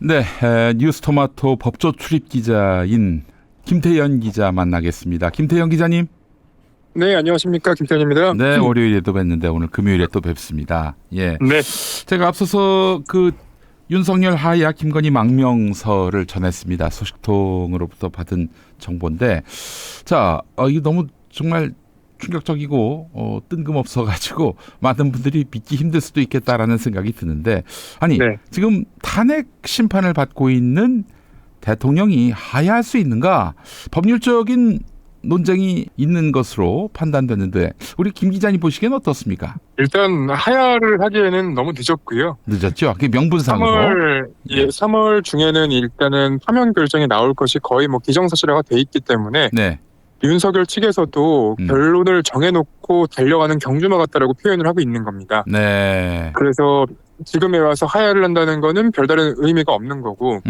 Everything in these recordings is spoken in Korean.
네, 뉴스토마토 법조 출입 기자인 김태현 기자 만나겠습니다. 김태현 기자님. 네, 안녕하십니까. 김태현입니다. 네, 월요일에도 뵀는데 오늘 금요일에 또 뵙습니다. 예. 네. 제가 앞서서 윤석열 하야 김건희 망명서를 전했습니다. 소식통으로부터 받은 정보인데, 자, 이게 너무 정말 충격적이고 뜬금없어가지고 많은 분들이 믿기 힘들 수도 있겠다라는 생각이 드는데, 아니 네. 지금 탄핵 심판을 받고 있는 대통령이 하야할 수 있는가? 법률적인 논쟁이 있는 것으로 판단되는데 우리 김 기자님 보시기엔 어떻습니까? 일단 하야를 하기에는 너무 늦었고요. 늦었죠? 그게 명분상으로. 3월 중에는 일단은 파면 결정이 나올 것이 거의 기정사실화가 돼 있기 때문에 네. 윤석열 측에서도 결론을 정해놓고 달려가는 경주마 같다라고 표현을 하고 있는 겁니다. 네. 그래서 지금에 와서 하야를 한다는 거는 별다른 의미가 없는 거고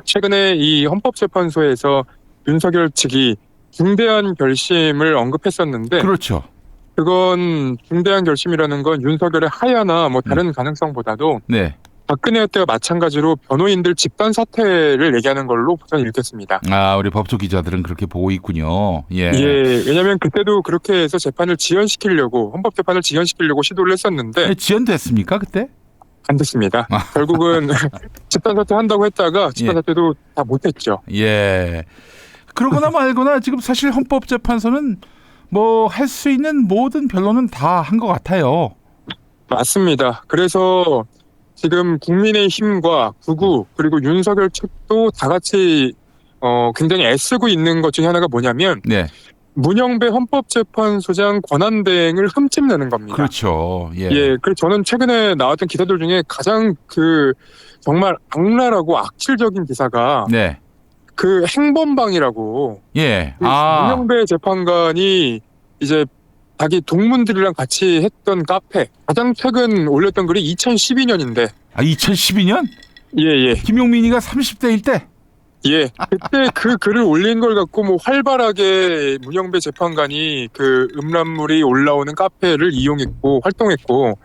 최근에 이 헌법재판소에서 윤석열 측이 중대한 결심을 언급했었는데 그렇죠. 그건 중대한 결심이라는 건 윤석열의 하야나 다른 가능성보다도 네. 박근혜 때와 마찬가지로 변호인들 집단 사퇴를 얘기하는 걸로 저는 읽겠습니다. 아, 우리 법조 기자들은 그렇게 보고 있군요. 예, 왜냐하면 그때도 그렇게 해서 재판을 지연시키려고 헌법재판을 지연시키려고 시도를 했었는데 네, 지연됐습니까 그때? 안 됐습니다. 결국은 집단 사퇴 한다고 했다가 집단 사퇴도 다 못했죠. 예. 그러거나 말거나 지금 사실 헌법재판소는 할 수 있는 모든 변론은 다 한 것 같아요. 맞습니다. 그래서 지금 국민의힘과 구구 그리고 윤석열 측도 다 같이 굉장히 애쓰고 있는 것 중에 하나가 뭐냐면 네. 문영배 헌법재판소장 권한대행을 흠집내는 겁니다. 그렇죠. 예. 그래서 저는 최근에 나왔던 기사들 중에 가장 정말 악랄하고 악질적인 기사가 네. 행범방이라고. 예. 문영배 재판관이 이제 자기 동문들이랑 같이 했던 카페 가장 최근 올렸던 글이 2012년인데. 아, 2012년? 예. 김용민이가 30대일 때? 예. 그때 그 글을 올린 걸 갖고 활발하게 문영배 재판관이 음란물이 올라오는 카페를 이용했고 활동했고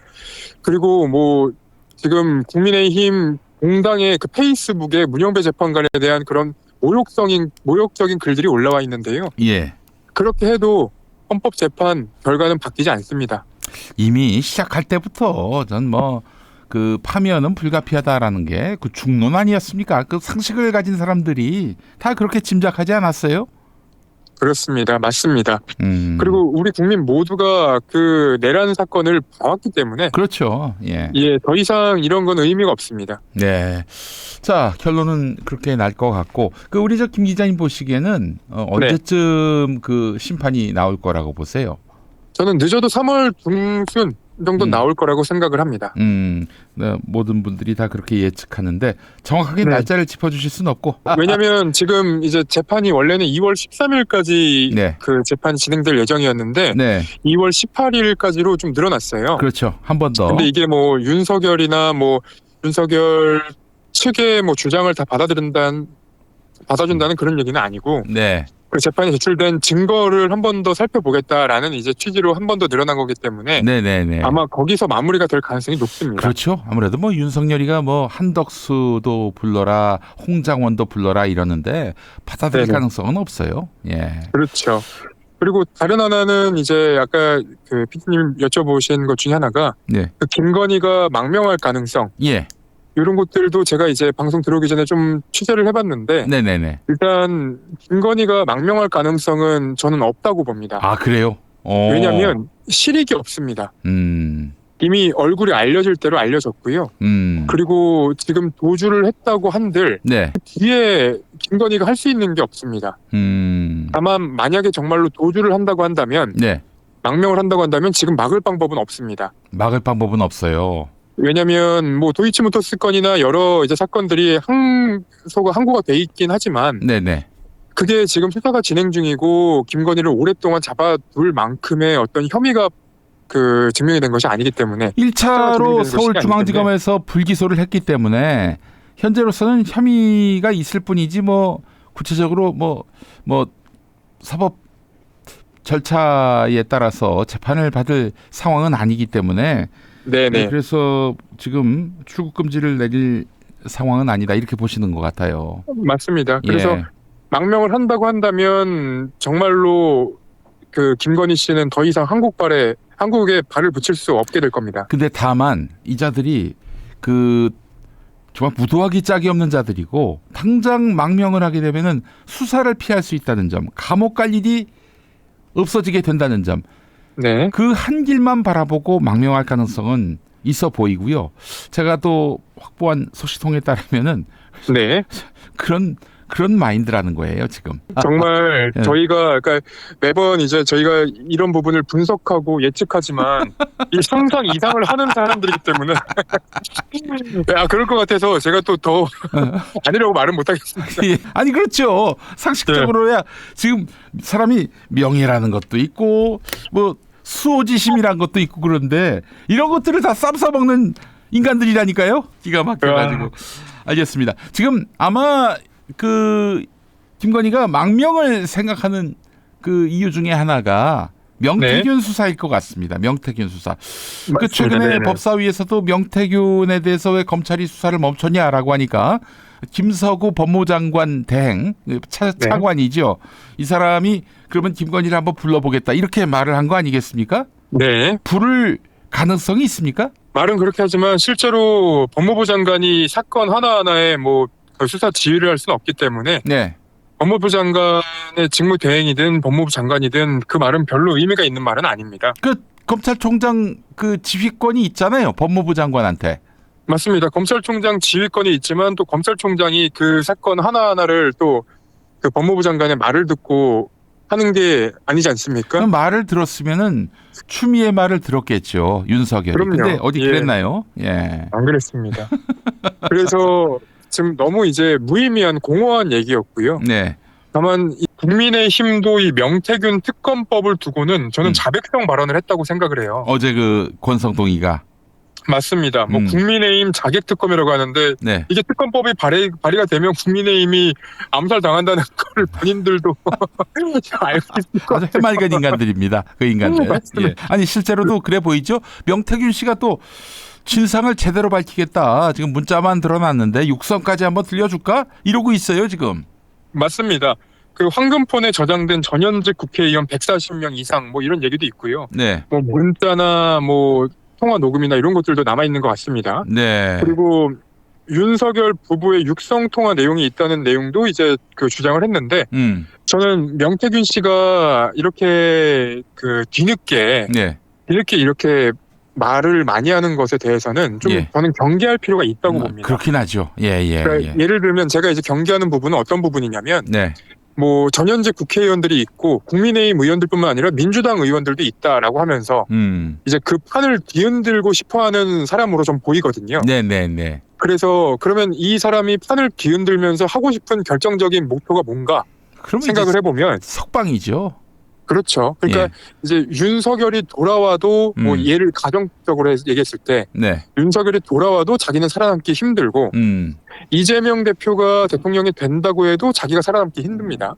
그리고 지금 국민의힘 공당의 페이스북에 문영배 재판관에 대한 그런 모욕적인 글들이 올라와 있는데요. 예. 그렇게 해도 헌법재판 결과는 바뀌지 않습니다. 이미 시작할 때부터 전 파면은 불가피하다라는 게 중론 아니었습니까? 상식을 가진 사람들이 다 그렇게 짐작하지 않았어요? 그렇습니다. 맞습니다. 그리고 우리 국민 모두가 내란 사건을 봐왔기 때문에 그렇죠. 예, 더 이상 이런 건 의미가 없습니다. 네. 자, 결론은 그렇게 날 것 같고 우리 김 기자님 보시기에는 언제쯤 심판이 나올 거라고 보세요? 저는 늦어도 3월 중순 정도 나올 거라고 생각을 합니다. 네, 모든 분들이 다 그렇게 예측하는데 정확하게 날짜를 짚어주실 수는 없고. 왜냐하면 지금 이제 재판이 원래는 2월 13일까지 재판이 진행될 예정이었는데 2월 18일까지로 좀 늘어났어요. 그렇죠. 한 번 더. 근데 이게 윤석열이나 윤석열 측의 주장을 다 받아준다는 그런 얘기는 아니고. 네. 재판에 제출된 증거를 한 번 더 살펴보겠다라는 이제 취지로 한 번 더 늘어난 거기 때문에 아마 거기서 마무리가 될 가능성이 높습니다. 그렇죠. 아무래도 윤석열이가 한덕수도 불러라, 홍장원도 불러라 이러는데 받아들일 가능성은 없어요. 예. 그렇죠. 그리고 다른 하나는 이제 아까 PD님 여쭤보신 것 중에 하나가 김건희가 망명할 가능성. 예. 이런 것들도 제가 이제 방송 들어오기 전에 좀 취재를 해봤는데 일단 김건희가 망명할 가능성은 저는 없다고 봅니다. 아, 그래요? 왜냐하면 실익이 없습니다. 이미 얼굴이 알려질 대로 알려졌고요. 그리고 지금 도주를 했다고 한들 뒤에 김건희가 할 수 있는 게 없습니다. 다만 만약에 정말로 도주를 한다고 한다면 망명을 한다고 한다면 지금 막을 방법은 없습니다. 막을 방법은 없어요. 왜냐하면 도이치모터스 건이나 여러 이제 사건들이 항고가 돼 있긴 하지만 그게 지금 수사가 진행 중이고 김건희를 오랫동안 잡아둘 만큼의 어떤 혐의가 증명이 된 것이 아니기 때문에 1차로 서울중앙지검에서 불기소를 했기 때문에 현재로서는 혐의가 있을 뿐이지 구체적으로 사법 절차에 따라서 재판을 받을 상황은 아니기 때문에 그래서 지금 출국 금지를 내릴 상황은 아니다 이렇게 보시는 것 같아요. 맞습니다. 그래서 예. 망명을 한다고 한다면 정말로 그 김건희 씨는 더 이상 한국에 발을 붙일 수 없게 될 겁니다. 근데 다만 이 자들이 그 정말 무도하기 짝이 없는 자들이고 당장 망명을 하게 되면은 수사를 피할 수 있다는 점, 감옥 갈 일이 없어지게 된다는 점, 네. 그 한 길만 바라보고 망명할 가능성은 있어 보이고요. 제가 또 확보한 소식통에 따르면은 네. 그런 마인드라는 거예요, 지금. 정말 예. 저희가 그러니까 매번 이제 저희가 이런 부분을 분석하고 예측하지만 이 상상 이상을 하는 사람들이기 때문에 그럴 것 같아서 제가 또 더 아니라고 말은 못하겠습니다. 예. 아니 그렇죠. 상식적으로야 지금 사람이 명예라는 것도 있고 뭐 수호지심이란 것도 있고 그런데 이런 것들을 다 쌈 싸먹는 인간들이라니까요. 기가 막혀가지고. 알겠습니다. 지금 아마 그 김건희가 망명을 생각하는 그 이유 중에 하나가 명태균 수사일 것 같습니다. 명태균 수사. 그 최근에 네네. 법사위에서도 명태균에 대해서 왜 검찰이 수사를 멈췄냐라고 하니까 김서구 법무부 장관 대행 차관이죠. 이 사람이 그러면 김건희를 한번 불러보겠다 이렇게 말을 한 거 아니겠습니까? 네. 부를 가능성이 있습니까? 말은 그렇게 하지만 실제로 법무부 장관이 사건 하나하나에 뭐 수사 지휘를 할 수는 없기 때문에 네. 법무부 장관의 직무 대행이든 법무부 장관이든 그 말은 별로 의미가 있는 말은 아닙니다. 그 검찰총장 그 지휘권이 있잖아요. 법무부 장관한테. 맞습니다. 검찰총장 지휘권이 있지만 또 검찰총장이 그 사건 하나하나를 또 그 법무부 장관의 말을 듣고 하는 게 아니지 않습니까? 그 말을 들었으면은 추미애 말을 들었겠죠. 윤석열이. 그럼요. 근데 어디 예. 그랬나요? 예. 안 그랬습니다. 그래서 지금 너무 이제 무의미한 공허한 얘기였고요. 네. 다만 이 국민의힘도 이 명태균 특검법을 두고는 저는 음. 자백성 발언을 했다고 생각을 해요. 어제 그 권성동이가 맞습니다. 뭐 국민의힘 자객특검이라고 하는데 네. 이게 특검법이 발의가 되면 국민의힘이 암살 당한다는 걸 본인들도 알고 있을 것 아주 같아요. 해맑은 인간들입니다. 그 인간들. 맞습니다. 예. 아니 실제로도 그래 보이죠. 명태균 씨가 또 진상을 제대로 밝히겠다. 지금 문자만 드러났는데 육성까지 한번 들려줄까? 이러고 있어요 지금. 맞습니다. 그 황금폰에 저장된 전현직 국회의원 140명 이상 뭐 이런 얘기도 있고요. 네. 뭐 문자나 뭐 통화 녹음이나 이런 것들도 남아 있는 것 같습니다. 네. 그리고 윤석열 부부의 육성 통화 내용이 있다는 내용도 이제 그 주장을 했는데 저는 명태균 씨가 이렇게 그 뒤늦게 네. 이렇게 말을 많이 하는 것에 대해서는 좀 예. 저는 경계할 필요가 있다고 봅니다. 그렇긴 하죠. 예, 예, 그러니까 예. 예를 들면 제가 이제 경계하는 부분은 어떤 부분이냐면 네. 뭐 전현직 국회의원들이 있고 국민의힘 의원들뿐만 아니라 민주당 의원들도 있다라고 하면서 이제 그 판을 뒤흔들고 싶어하는 사람으로 좀 보이거든요. 네, 네, 네. 그래서 그러면 이 사람이 판을 뒤흔들면서 하고 싶은 결정적인 목표가 뭔가 그러면 생각을 해보면 석방이죠. 그렇죠. 그러니까 예. 이제 윤석열이 돌아와도 뭐 예를 가정적으로 얘기했을 때 네. 윤석열이 돌아와도 자기는 살아남기 힘들고 이재명 대표가 대통령이 된다고 해도 자기가 살아남기 힘듭니다.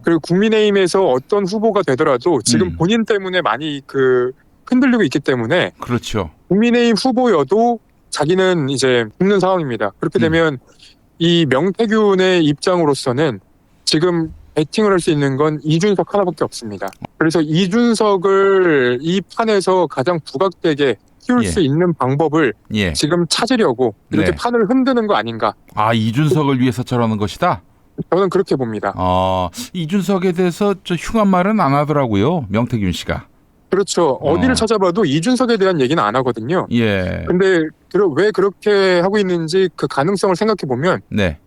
그리고 국민의힘에서 어떤 후보가 되더라도 지금 본인 때문에 많이 그 흔들리고 있기 때문에 그렇죠. 국민의힘 후보여도 자기는 이제 죽는 상황입니다. 그렇게 되면 이 명태균의 입장으로서는 지금 배팅을 할 수 있는 건 이준석 하나밖에 없습니다. 그래서 이준석을 이 판에서 가장 부각되게 키울 예. 수 있는 방법을 예. 지금 찾으려고 이렇게 네. 판을 흔드는 거 아닌가. 아, 이준석을 위해서 저러는 것이다? 저는 그렇게 봅니다. 이준석에 대해서 저 흉한 말은 안 하더라고요. 명태균 씨가. 그렇죠. 어디를 찾아봐도 이준석에 대한 얘기는 안 하거든요. 예. 근데 왜 그렇게 하고 있는지 그 가능성을 생각해 보면 네.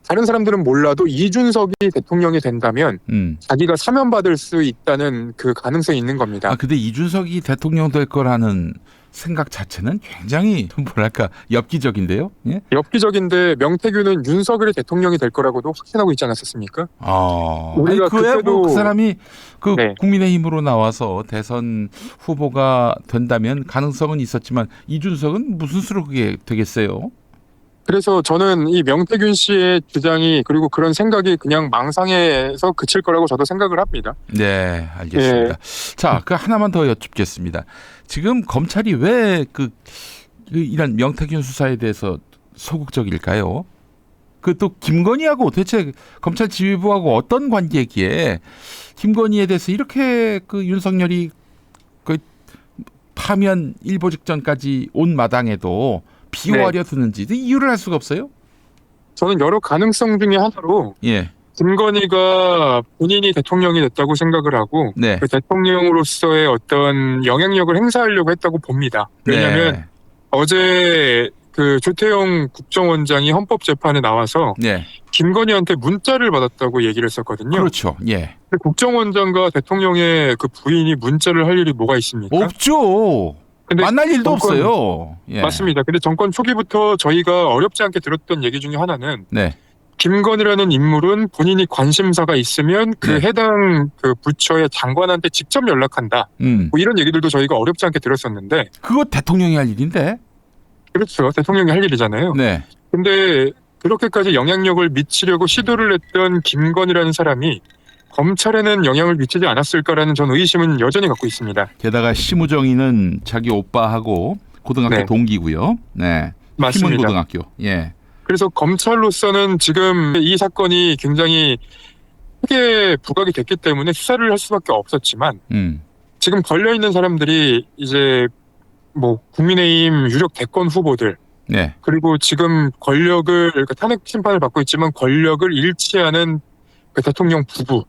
다른 사람들은 몰라도 이준석이 대통령이 된다면 자기가 사면받을 수 있다는 그 가능성이 있는 겁니다. 아, 근데 이준석이 대통령 될 거라는 생각 자체는 굉장히 뭐랄까 엽기적인데요. 예? 엽기적인데 명태균은 윤석열이 대통령이 될 거라고도 확신하고 있지 않았었습니까? 우리가 그야 그때도 뭐 그 사람이 그 네. 국민의힘으로 나와서 대선 후보가 된다면 가능성은 있었지만 이준석은 무슨 수로 그게 되겠어요? 그래서 저는 이 명태균 씨의 주장이 그리고 그런 생각이 그냥 망상에서 그칠 거라고 저도 생각을 합니다. 네, 알겠습니다. 자, 그 하나만 더 여쭙겠습니다. 지금 검찰이 왜 이런 명태균 수사에 대해서 소극적일까요? 그 또 김건희하고 도대체 검찰 지휘부하고 어떤 관계기에 김건희에 대해서 이렇게 그 윤석열이 그 파면 일보 직전까지 온 마당에도 비호하려 드는지 이유를 알 수가 없어요? 저는 여러 가능성 중에 하나로 예. 김건희가 본인이 대통령이 됐다고 생각을 하고 네. 그 대통령으로서의 어떤 영향력을 행사하려고 했다고 봅니다. 왜냐하면 네. 어제 그 조태용 국정원장이 헌법재판에 나와서 네. 김건희한테 문자를 받았다고 얘기를 했었거든요. 그렇죠. 예. 근데 국정원장과 대통령의 그 부인이 문자를 할 일이 뭐가 있습니까? 없죠. 근데 만날 일도 정권- 없어요. 예. 맞습니다. 근데 정권 초기부터 저희가 어렵지 않게 들었던 얘기 중에 하나는 네. 김건희라는 인물은 본인이 관심사가 있으면 그 네. 해당 그 부처의 장관한테 직접 연락한다. 뭐 이런 얘기들도 저희가 어렵지 않게 들었었는데 그거 대통령이 할 일인데. 그렇죠. 대통령이 할 일이잖아요. 네. 근데 그렇게까지 영향력을 미치려고 시도를 했던 김건희라는 사람이 검찰에는 영향을 미치지 않았을까라는 전 의심은 여전히 갖고 있습니다. 게다가 심우정이는 자기 오빠하고 고등학교 네. 동기고요. 네. 맞습니다. 희문고등학교. 예. 그래서 검찰로서는 지금 이 사건이 굉장히 크게 부각이 됐기 때문에 수사를 할 수밖에 없었지만 지금 걸려 있는 사람들이 이제 뭐 국민의힘 유력 대권 후보들 네. 그리고 지금 권력을 그러니까 탄핵 심판을 받고 있지만 권력을 잃지 않은 그 대통령 부부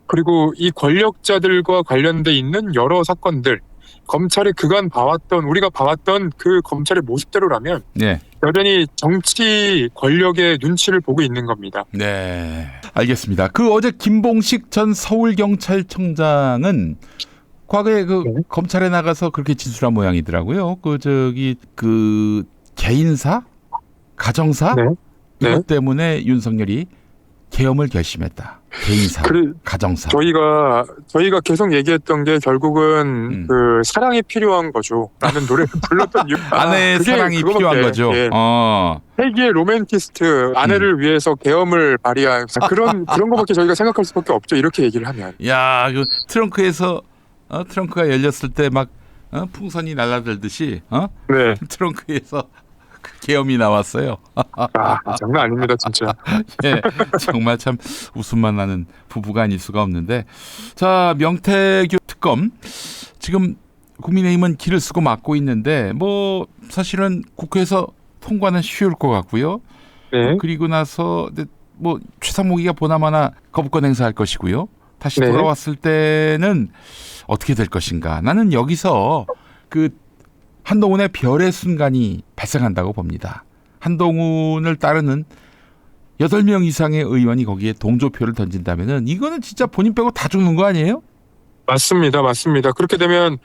그리고 이 권력자들과 관련돼 있는 여러 사건들 검찰이 그간 봐왔던 우리가 봐왔던 그 검찰의 모습대로라면 네. 여전히 정치 권력의 눈치를 보고 있는 겁니다. 네. 알겠습니다. 그 어제 김봉식 전 서울경찰청장은 과거에 그 네. 검찰에 나가서 그렇게 진술한 모양이더라고요. 그 개인사, 가정사 네. 이것 때문에 윤석열이 계엄을 결심했다. 개인사, 가정사. 저희가 계속 얘기했던 게 결국은 그 사랑이 필요한 거죠라는 노래를 불렀던 이유. 아내의 그게 사랑이 그거밖에, 필요한 거죠. 예. 세기의 로맨티스트 아내를 위해서 계엄을 발휘한 그런 거밖에 저희가 생각할 수밖에 없죠. 이렇게 얘기를 하면. 야, 그 트렁크에서 트렁크가 열렸을 때 막 풍선이 날아들듯이 네. 트렁크에서 계엄이 나왔어요. 장난 아닙니다, 진짜. 예, 정말 참 웃음만 나는 부부가 아닐 수가 없는데, 자 명태균 특검 지금 국민의힘은 길을 쓰고 막고 있는데 뭐 사실은 국회에서 통과는 쉬울 것 같고요. 네. 그리고 나서 뭐 최상목이가 보나마나 거부권 행사할 것이고요. 다시 네. 돌아왔을 때는 어떻게 될 것인가. 나는 여기서 그 한동훈의 별의 순간이 발생한다고 봅니다. 한동훈을 따르는 8명 이상의 의원이 거기에 동조표를 던진다면은 이거는 진짜 본인 빼고 다 죽는 거 아니에요? 맞습니다. 그렇게 되면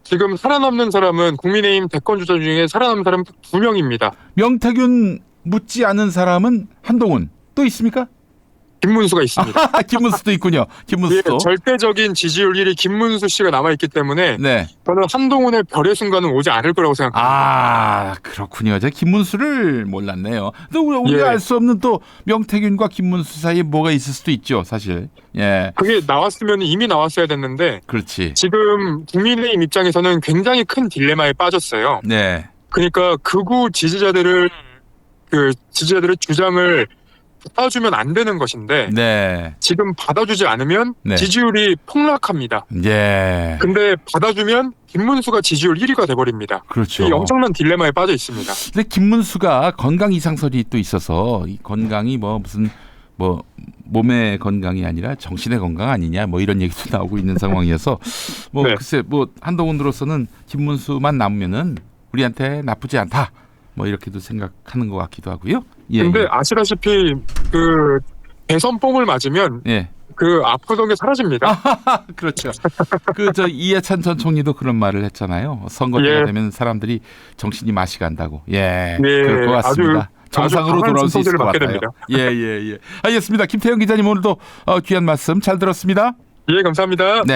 지금 살아남는 사람은 국민의힘 대권 주자 중에 살아남은 사람은 2명입니다. 명태균 묻지 않은 사람은 한동훈 또 있습니까? 김문수가 있습니다. 김문수도 있군요. 예, 김문수도. 절대적인 지지율 1위 김문수 씨가 남아있기 때문에 네. 저는 한동훈의 별의 순간은 오지 않을 거라고 생각합니다. 그렇군요. 제가 김문수를 몰랐네요. 또 우리가 예. 알 수 없는 또 명태균과 김문수 사이에 뭐가 있을 수도 있죠, 사실. 예. 그게 나왔으면 이미 나왔어야 됐는데 그렇지. 지금 국민의힘 입장에서는 굉장히 큰 딜레마에 빠졌어요. 네. 그러니까 극우 지지자들의 주장을 받아주면 안 되는 것인데 네. 지금 받아주지 않으면 네. 지지율이 폭락합니다. 예. 근데 받아주면 김문수가 지지율 1위가 돼버립니다. 그렇죠. 이 엄청난 딜레마에 빠져 있습니다. 근데 김문수가 건강 이상설이 또 있어서 이 건강이 뭐 무슨 뭐 몸의 건강이 아니라 정신의 건강 아니냐 뭐 이런 얘기도 나오고 있는 상황이어서 뭐 네. 글쎄 뭐 한동훈으로서는 김문수만 남으면은 우리한테 나쁘지 않다. 뭐 이렇게도 생각하는 것 같기도 하고요. 예. 근데 아시다시피 그 대선 뽕을 맞으면 예. 그 아프던 게 사라집니다. 그렇죠. 그 이해찬 전 총리도 그런 말을 했잖아요. 선거 때가 예. 되면 사람들이 정신이 맛이 간다고. 예. 네, 그럴 것 같습니다. 정상으로 강한 돌아올 수 있을 순서대로 것 받게 같아요. 됩니다. 예. 알겠습니다. 김태형 기자님 오늘도 귀한 말씀 잘 들었습니다. 예, 감사합니다. 네.